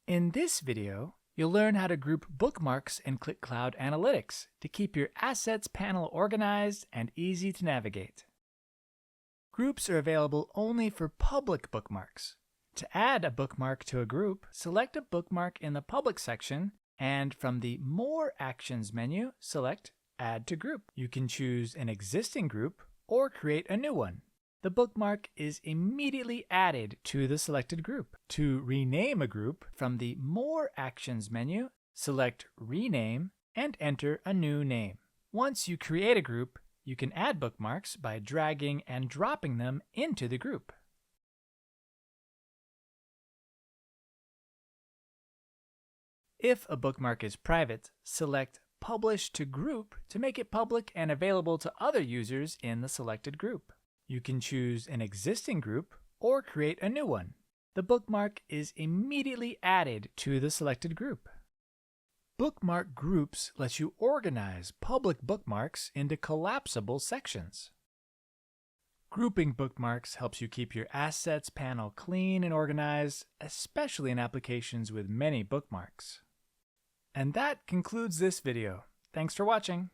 In this video, you'll learn how to group bookmarks in Qlik Cloud Analytics to keep your Assets panel organized and easy to navigate. Groups are available only for public bookmarks. To add a bookmark to a group, select a bookmark in the Public section, and from the More Actions menu, select Add to Group. You can choose an existing group or create a new one. The bookmark is immediately added to the selected group. To rename a group, from the More Actions menu, select Rename and enter a new name. Once you create a group, you can add bookmarks by dragging and dropping them into the group. If a bookmark is private, select Publish to Group to make it public and available to other users in the selected group. You can choose an existing group or create a new one. The bookmark is immediately added to the selected group. Bookmark groups let you organize public bookmarks into collapsible sections. Grouping bookmarks helps you keep your Assets panel clean and organized, especially in applications with many bookmarks. And that concludes this video. Thanks for watching.